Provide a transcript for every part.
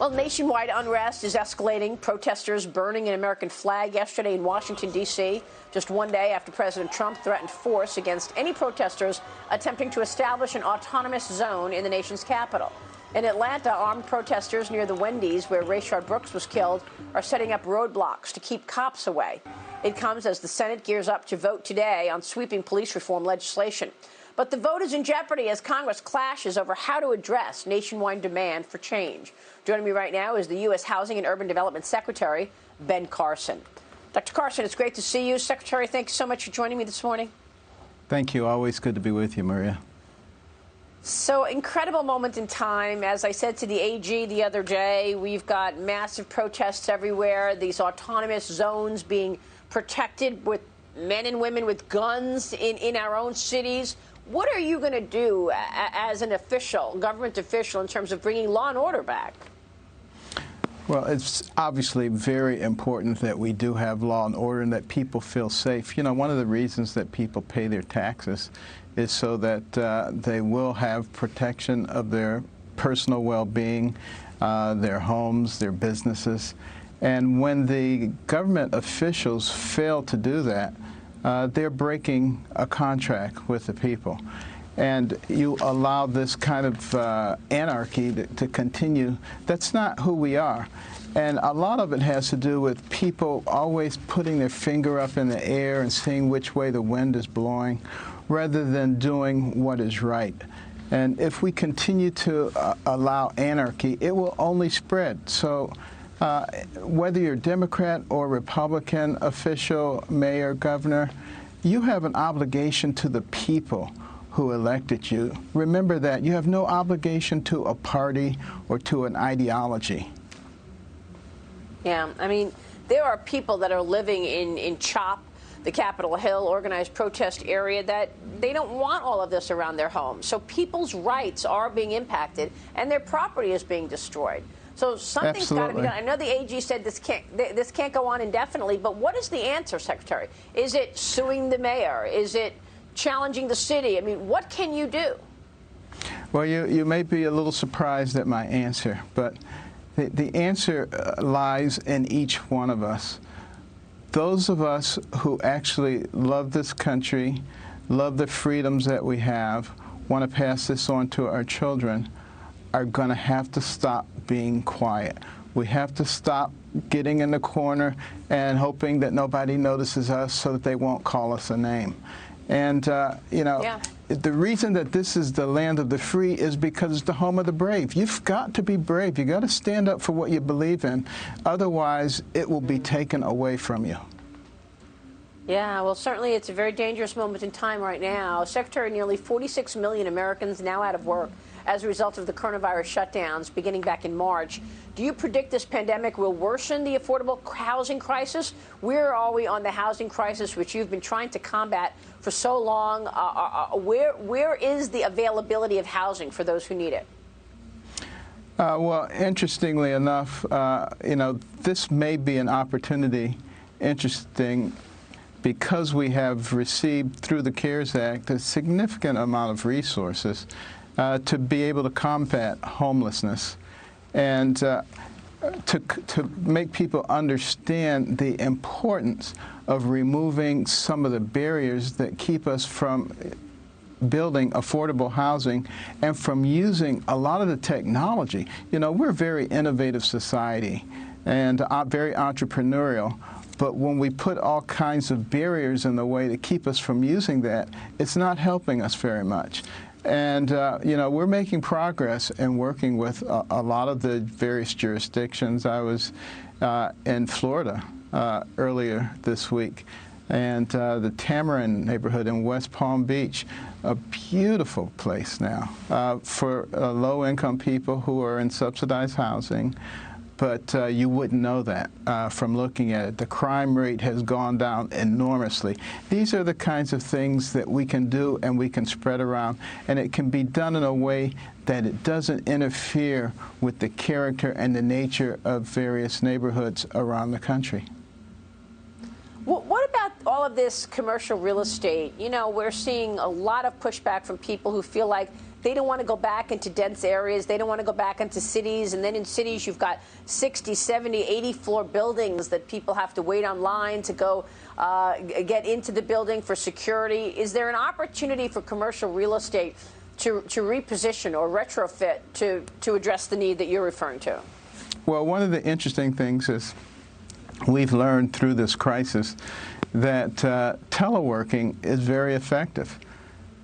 Well, nationwide unrest is escalating. Protesters burning an American flag yesterday in Washington, D.C., just one day after President Trump threatened force against any protesters attempting to establish an autonomous zone in the nation's capital. In Atlanta, armed protesters near the Wendy's, where Rayshard Brooks was killed, are setting up roadblocks to keep cops away. It comes as the Senate gears up to vote today on sweeping police reform legislation. But the vote is in jeopardy as Congress clashes over how to address nationwide demand for change. Joining me right now is the U.S. Housing and Urban Development Secretary, Ben Carson. Dr. Carson, it's great to see you. Secretary, thank you so much for joining me this morning. Thank you. Always good to be with you, Maria. So, incredible moment in time. As I said to the AG the other day, we've got massive protests everywhere, these autonomous zones being protected with men and women with guns in our own cities. What are you going to do as an official, government official, in terms of bringing law and order back? Well, it's obviously very important that we do have law and order and that people feel safe. You know, one of the reasons that people pay their taxes is so that they will have protection of their personal well-being, their homes, their businesses. And when the government officials fail to do that, they're breaking a contract with the people. And you allow this kind of anarchy to continue. That's not who we are. And a lot of it has to do with people always putting their finger up in the air and seeing which way the wind is blowing, rather than doing what is right. And if we continue to allow anarchy, it will only spread. So whether you're Democrat or Republican official, mayor, governor, you have an obligation to the people who elected you. Remember that. You have no obligation to a party or to an ideology. Yeah, I mean, there are people that are living in CHOP, the Capitol Hill organized protest area, that they don't want all of this around their homes. So people's rights are being impacted and their property is being destroyed. So something's got to be done. I know the AG said this can't go on indefinitely, but what is the answer, Secretary? Is it suing the mayor? Is it challenging the city? I mean, what can you do? Well, you may be a little surprised at my answer, but the answer lies in each one of us. Those of us who actually love this country, love the freedoms that we have, want to pass this on to our children, are going to have to stop being quiet. We have to stop getting in the corner and hoping that nobody notices us so that they won't call us a name. And, you know, yeah. The reason that this is the land of the free is because it's the home of the brave. You've got to be brave. You've got to stand up for what you believe in. Otherwise, it will be taken away from you. Yeah, well, certainly it's a very dangerous moment in time right now. Secretary, nearly 46 million Americans now out of work as a result of the coronavirus shutdowns beginning back in March. Do you predict this pandemic will worsen the affordable housing crisis? Where are we on the housing crisis, which you've been trying to combat for so long? Where is the availability of housing for those who need it? Well, interestingly enough, you know, this may be an opportunity, interesting, because we have received through the CARES Act a significant amount of resources to be able to combat homelessness and to make people understand the importance of removing some of the barriers that keep us from building affordable housing and from using a lot of the technology. You know, we're a very innovative society and very entrepreneurial. But when we put all kinds of barriers in the way to keep us from using that, it's not helping us very much. And, you know, we're making progress in working with a lot of the various jurisdictions. I was in Florida earlier this week, and the Tamarind neighborhood in West Palm Beach, a beautiful place now for low-income people who are in subsidized housing. But you wouldn't know that from looking at it. The crime rate has gone down enormously. These are the kinds of things that we can do and we can spread around, and it can be done in a way that it doesn't interfere with the character and the nature of various neighborhoods around the country. Well, what about all of this commercial real estate? You know, we're seeing a lot of pushback from people who feel like They don't want to go back into dense areas. They don't want to go back into cities. And then in cities, you've got 60, 70, 80-floor buildings that people have to wait online to go get into the building for security. Is there an opportunity for commercial real estate to reposition or retrofit to address the need that you're referring to? Well, one of the interesting things is we've learned through this crisis that teleworking is very effective.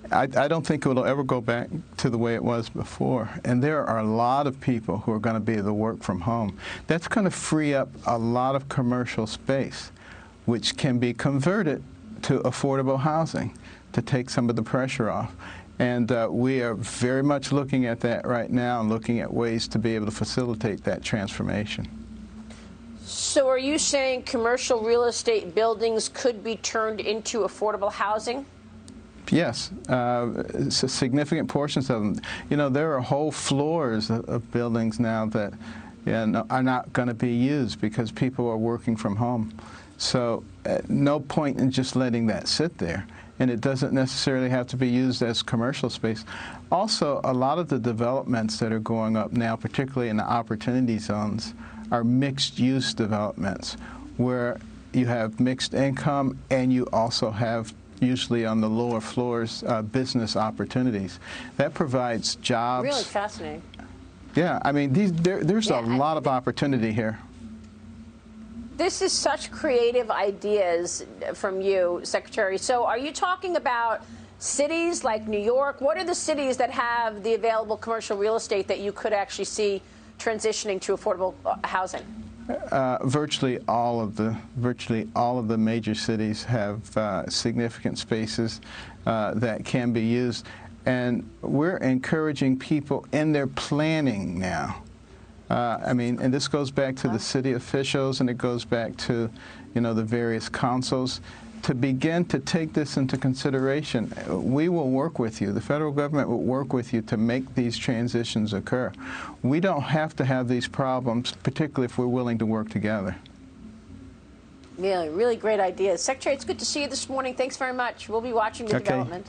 I don't think it will ever go back to the way it was before. And there are a lot of people who are going to be able to work from home. That's going to free up a lot of commercial space, which can be converted to affordable housing to take some of the pressure off. And we are very much looking at that right now and looking at ways to be able to facilitate that transformation. So are you saying commercial real estate buildings could be turned into affordable housing? Yes, significant portions of them. You know, there are whole floors of buildings now that are not going to be used because people are working from home. So no point in just letting that sit there. And it doesn't necessarily have to be used as commercial space. Also, a lot of the developments that are going up now, particularly in the opportunity zones, are mixed-use developments where you have mixed income and you also have usually on the lower floors, business opportunities. That provides jobs. Really fascinating. Yeah, I mean, there's a lot of opportunity here. This is such creative ideas from you, Secretary. So are you talking about cities like New York? What are the cities that have the available commercial real estate that you could actually see transitioning to affordable housing? Virtually all of the major cities have significant spaces that can be used, and we're encouraging people in their planning now. I mean, and this goes back to the city officials, and it goes back to, you know, the various councils to begin to take this into consideration. We will work with you. The federal government will work with you to make these transitions occur. We don't have to have these problems, particularly if we're willing to work together. Really, really great ideas. Secretary, it's good to see you this morning. Thanks very much. We'll be watching the development.